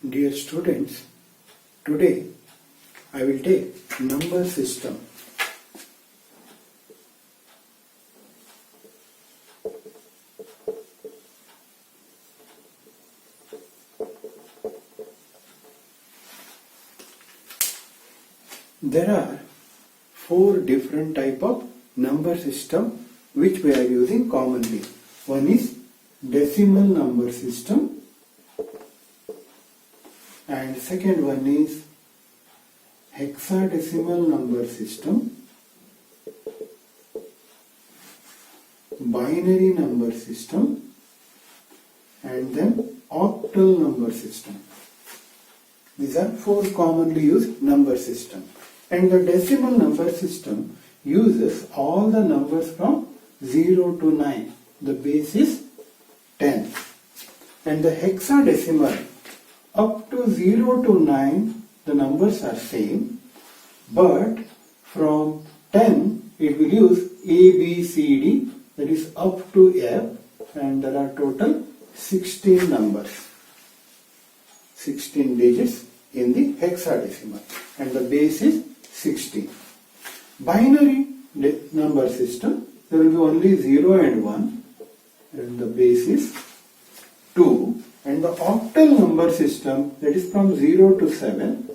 Dear students, today I will take number system. There are four different type of number system which we are using commonly. One is decimal number system, and second one is hexadecimal number system, binary number system, and then octal number system. These are four commonly used number system. And the decimal number system uses all the numbers from 0 to 9. The base is 10. And the hexadecimal, up to 0 to 9, the numbers are same. But from 10, it will use A, B, C, D, that is up to F. And there are total 16 numbers. 16 digits in the hexadecimal. And the base is 16. Binary number system, there will be only 0 and 1, and the base is 2. And the octal number system, that is from 0 to 7,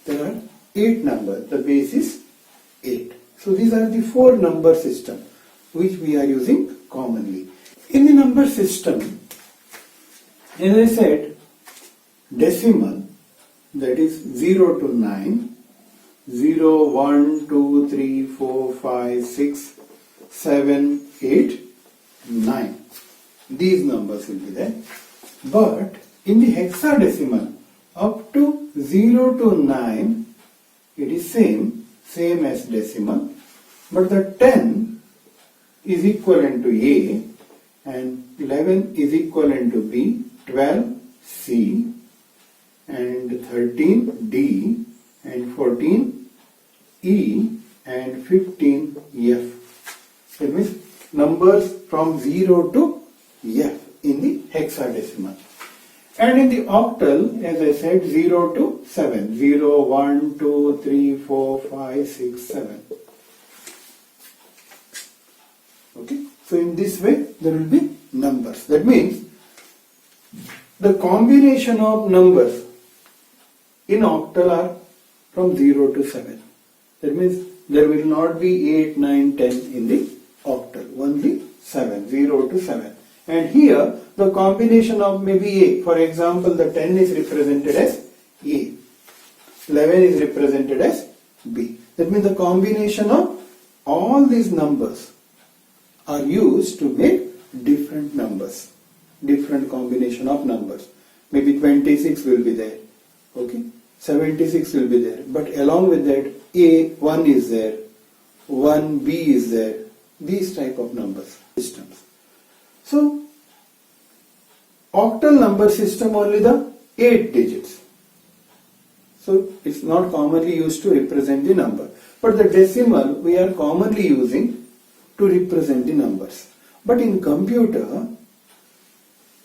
there are 8 numbers, the base is 8. So these are the four number system which we are using commonly. In the number system, as I said, decimal, that is 0 to 9, 0, 1, 2, 3, 4, 5, 6, 7, 8, 9. These numbers will be there. But in the hexadecimal, up to 0 to 9, it is same as decimal. But the 10 is equivalent to A, and 11 is equivalent to B, 12 C, and 13 D, and 14 E, and 15 F. That means numbers from 0 to F in the hexadecimal. And in the octal, as I said, 0 to 7. 0, 1, 2, 3, 4, 5, 6, 7. Okay. So in this way, there will be numbers. That means the combination of numbers in octal are from 0 to 7. That means there will not be 8, 9, 10 in the octal. Only 7, 0 to 7. And here the combination of maybe A. For example, the 10 is represented as A. 11 is represented as B. That means the combination of all these numbers are used to make different numbers. Different combination of numbers. Maybe 26 will be there. Okay. 76 will be there. But along with that, A1 is there. 1B is there. These type of numbers systems. So, octal number system only the 8 digits. So, it's not commonly used to represent the number. But the decimal we are commonly using to represent the numbers. But in computer,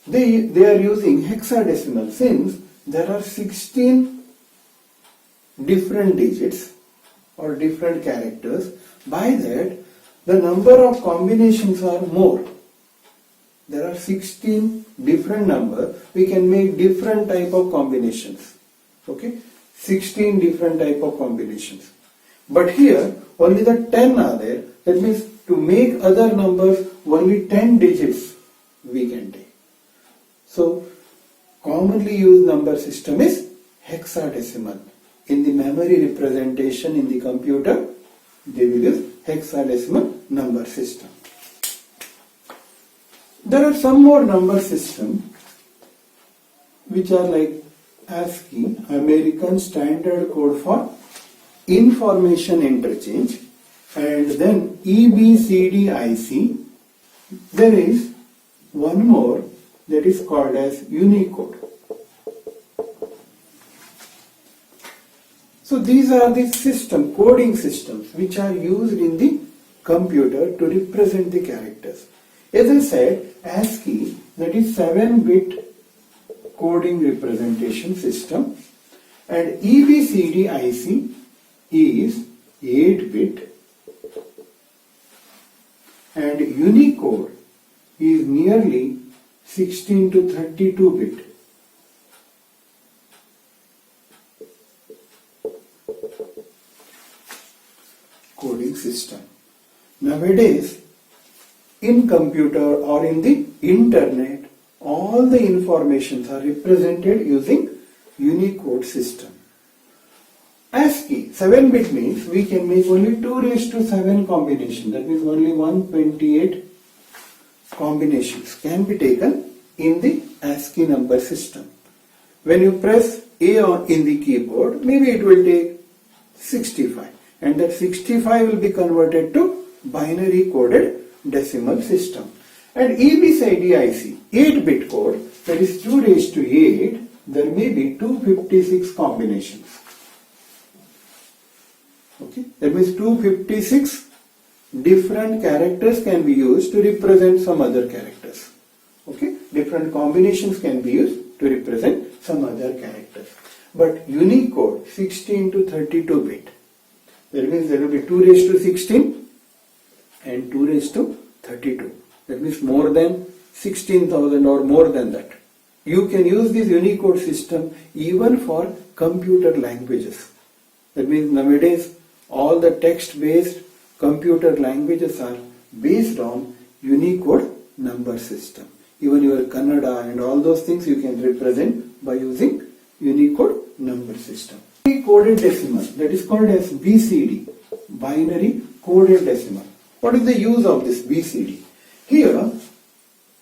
they are using hexadecimal, since there are 16 different digits or different characters. By that, the number of combinations are more. There are 16 different numbers. We can make different type of combinations. Okay, 16 different type of combinations. But here only the 10 are there. That means to make other numbers, only 10 digits we can take. So commonly used number system is hexadecimal. In the memory representation in the computer, they will use hexadecimal number system. There are some more number systems which are like ASCII, American Standard Code for Information Interchange, and then EBCDIC. There is one more that is called as Unicode. So these are the coding systems which are used in the computer to represent the characters. As I said, ASCII, that is 7-bit coding representation system, and EBCDIC is 8-bit, and Unicode is nearly 16 to 32-bit. Coding system. Nowadays, in computer or in the internet, all the informations are represented using Unicode system. ASCII 7-bit means we can make only 2 raised to 7 combination. That means only 128 combinations can be taken in the ASCII number system. When you press A in the keyboard, maybe it will take 65, and that 65 will be converted to binary coded decimal system. And EBCDIC 8-bit code, that is 2 raised to 8, there may be 256 combinations. Okay, that means 256 different characters can be used to represent some other characters. Okay, different combinations can be used to represent some other characters. But Unicode 16 to 32-bit, that means there will be 2 raised to 16 and 2 raised to 32. That means more than 16,000 or more than that. You can use this Unicode system even for computer languages. That means nowadays all the text-based computer languages are based on Unicode number system. Even your Kannada and all those things you can represent by using Unicode number system. Coded decimal, that is called as BCD, binary coded decimal. What is the use of this BCD? Here,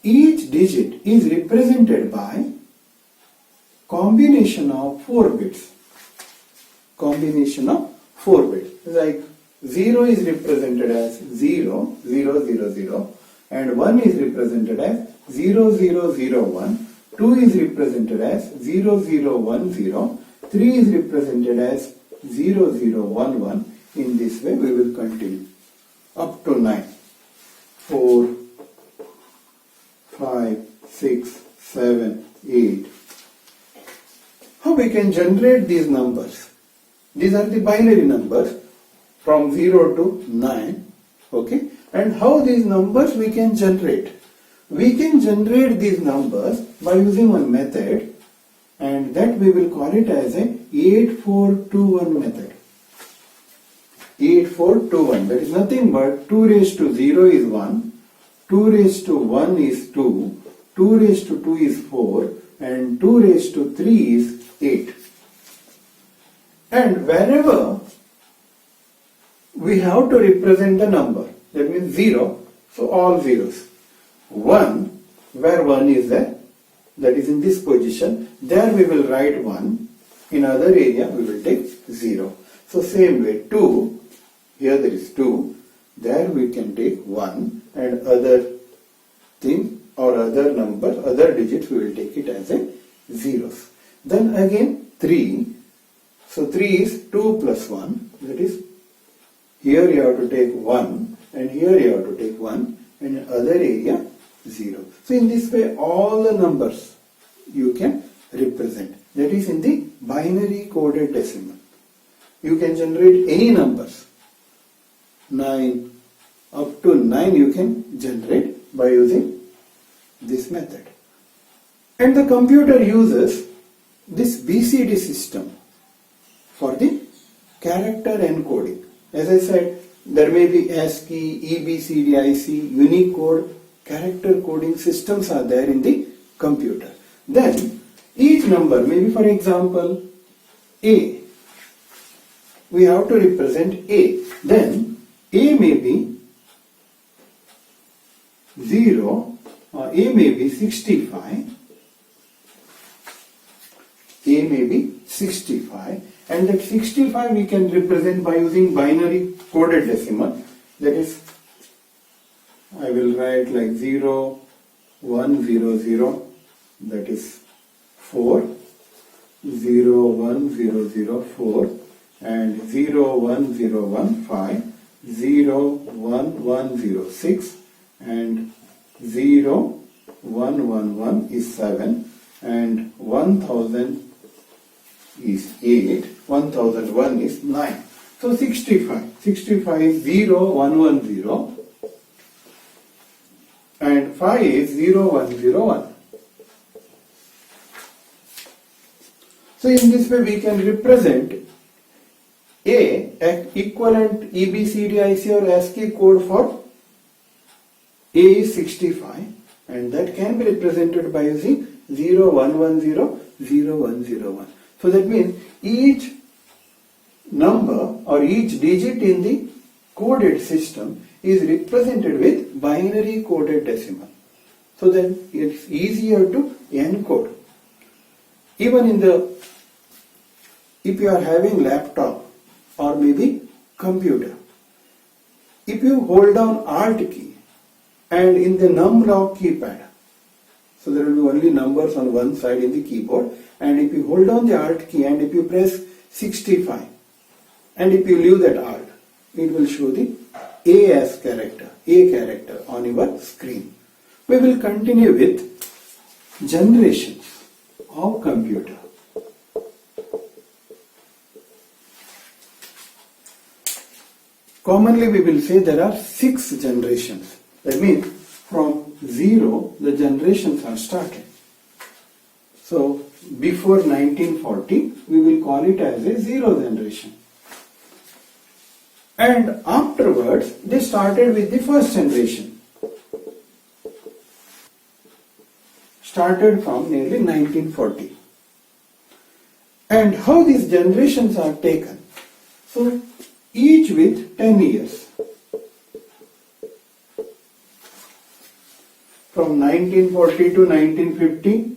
each digit is represented by combination of 4 bits. Combination of 4 bits. Like 0 is represented as 0, 0, 0, 0, and 1 is represented as 0, 0, 0, 1, 2 is represented as 0, 0, 1, 0, 3 is represented as 0, 0, 1, 1. In this way we will continue up to 9. 4, 5, 6, 7, 8. How we can generate these numbers? These are the binary numbers from 0 to 9. Okay? And how these numbers we can generate? We can generate these numbers by using one method, and that we will call it as a 8421 method. 8421, that is nothing but 2 raised to 0 is 1, 2 raised to 1 is 2, 2 raised to 2 is 4, and 2 raised to 3 is 8. And wherever we have to represent the number, that means 0, so all zeros. 1, where 1 is there, that is in this position, there we will write 1, in other area we will take 0. So same way, 2, here there is 2, there we can take 1, and other thing or other number, other digits we will take it as a zeros. Then again 3, so 3 is 2 plus 1, that is here you have to take 1 and here you have to take 1, and in other area 0. So in this way all the numbers you can represent. That is in the binary coded decimal. You can generate any numbers. 9, up to 9 you can generate by using this method. And the computer uses this BCD system for the character encoding. As I said, there may be ASCII, EBCDIC, Unicode, character coding systems are there in the computer. Then each number, maybe for example A, we have to represent A. Then A may be 0, or A may be 65, A may be 65, and that 65 we can represent by using binary coded decimal. That is, I will write like 0, 1, 0, 0, that is 4, 0, 1, 0, 0, 4, and 0, 1, 0, 1, 5, 0, 1, 1, 0, 6, and 0, 1, 1, 1 is 7, and 1000 is 8, 1001 is 9. So 65. 65 is 0, 110 and 5 is 0101. So in this way we can represent a equivalent EBCDIC or ASCII code for A is 65 and that can be represented by using 0110, 0101. So that means each number or each digit in the coded system is represented with binary coded decimal. So then it's easier to encode. Even if you are having laptop or maybe computer, if you hold down Alt key and in the numlock keypad, so there will be only numbers on one side in the keyboard, and if you hold down the Alt key and if you press 65 and if you leave that Alt, it will show the A character on your screen. We will continue with generations of computer. Commonly we will say there are 6 generations. That means from 0 the generations are started. So before 1940 we will call it as a 0 generation. And afterwards they started with the first generation. Started from nearly 1940. And how these generations are taken? So each with 10 years. From 1940 to 1950,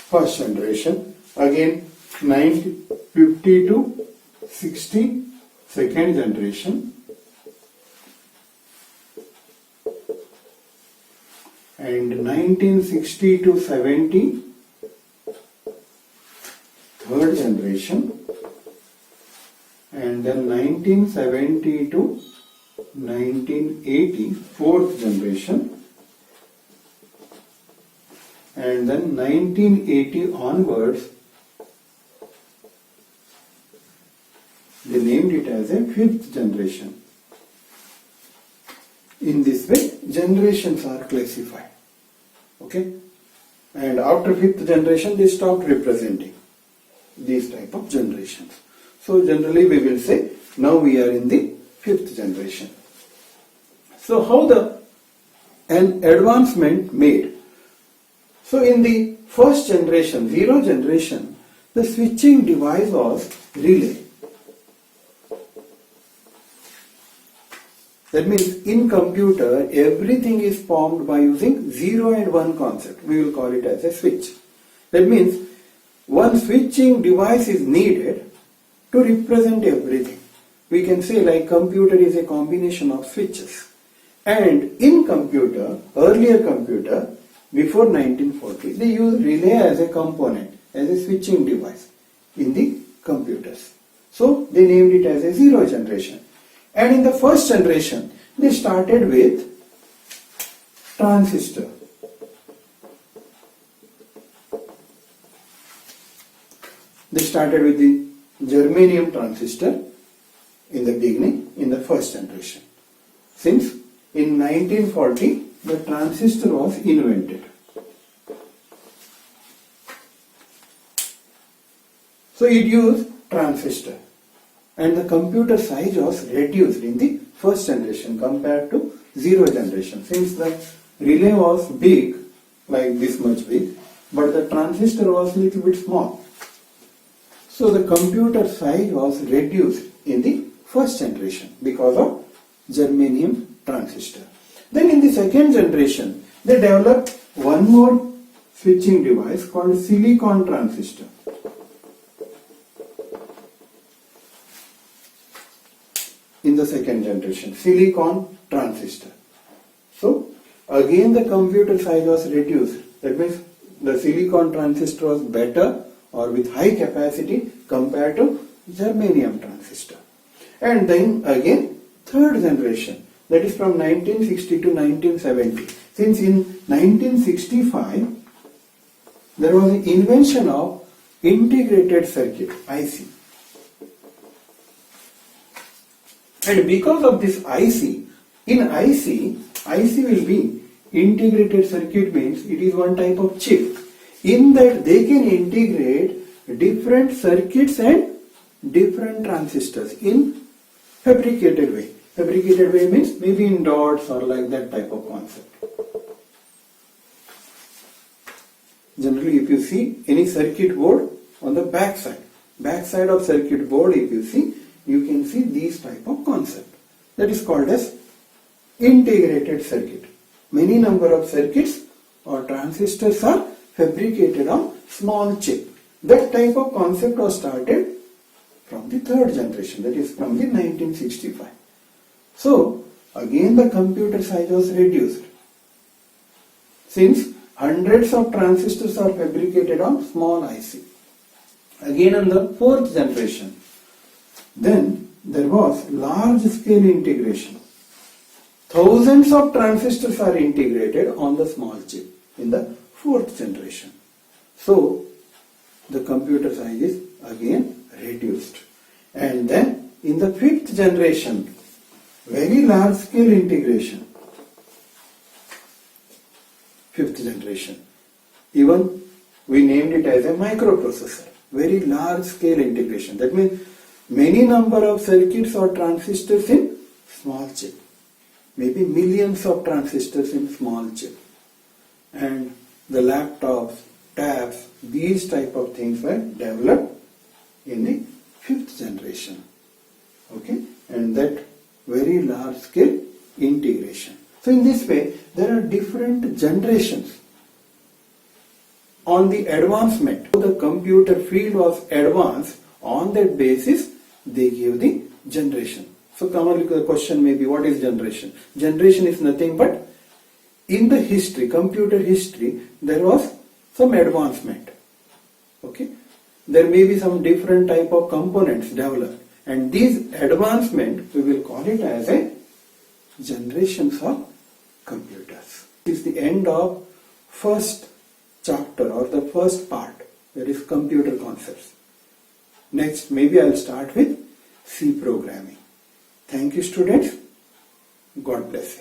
first generation. Again 1950 to 60, second generation. And 1960 to 70, third generation. And then 1970 to 1980, fourth generation. And then 1980 onwards, they named it as a fifth generation. In this way, generations are classified. Okay? And after fifth generation, they stopped representing these type of generations. So generally we will say, now we are in the fifth generation. So how an advancement made? So in the first generation, 0 generation, the switching device was relay. That means in computer, everything is formed by using 0 and 1 concept. We will call it as a switch. That means one switching device is needed to represent everything. We can say like computer is a combination of switches. And in computer, earlier computer, before 1940, they used relay as a component, as a switching device in the computers. So they named it as a 0 generation. And in the first generation, they started with transistor. They started with the germanium transistor in the beginning, in the first generation. Since in 1940, the transistor was invented. So it used transistor. And the computer size was reduced in the first generation compared to 0 generation. Since the relay was big, like this much big, but the transistor was a little bit small. So the computer size was reduced in the first generation because of germanium transistor. Then in the second generation, they developed one more switching device called silicon transistor. In the second generation, silicon transistor. So again the computer size was reduced. That means the silicon transistor was better or with high capacity compared to germanium transistor. And then again third generation, that is from 1960 to 1970. Since in 1965 there was the invention of integrated circuit, IC. And because of this IC, in IC will be integrated circuit, means it is one type of chip. In that they can integrate different circuits and different transistors in fabricated way. Fabricated way means maybe in dots or like that type of concept. Generally, if you see any circuit board on the back side of circuit board, if you see, you can see these type of concept. That is called as integrated circuit. Many number of circuits or transistors are fabricated on small chip. That type of concept was started from the third generation, that is from the 1965. So again the computer size was reduced. Since hundreds of transistors are fabricated on small IC. Again on the fourth generation, then there was large scale integration. Thousands of transistors are integrated on the small chip in the fourth generation. So the computer size is again reduced. And then in the fifth generation, very large scale integration. Fifth generation. Even we named it as a microprocessor. Very large scale integration. That means many number of circuits or transistors in small chip. Maybe millions of transistors in small chip. And the laptops, tabs, these type of things were developed in the fifth generation. Okay, and that very large scale integration. So in this way, there are different generations on the advancement. The computer field was advanced. On that basis, they give the generation. So commonly the question may be, what is generation? Generation is nothing but in the history, computer history, there was some advancement. Okay, there may be some different type of components developed, and these advancement we will call it as a generations of computers. This is the end of first chapter or the first part, that is computer concepts. Next, maybe I'll start with C programming. Thank you, students. God bless you.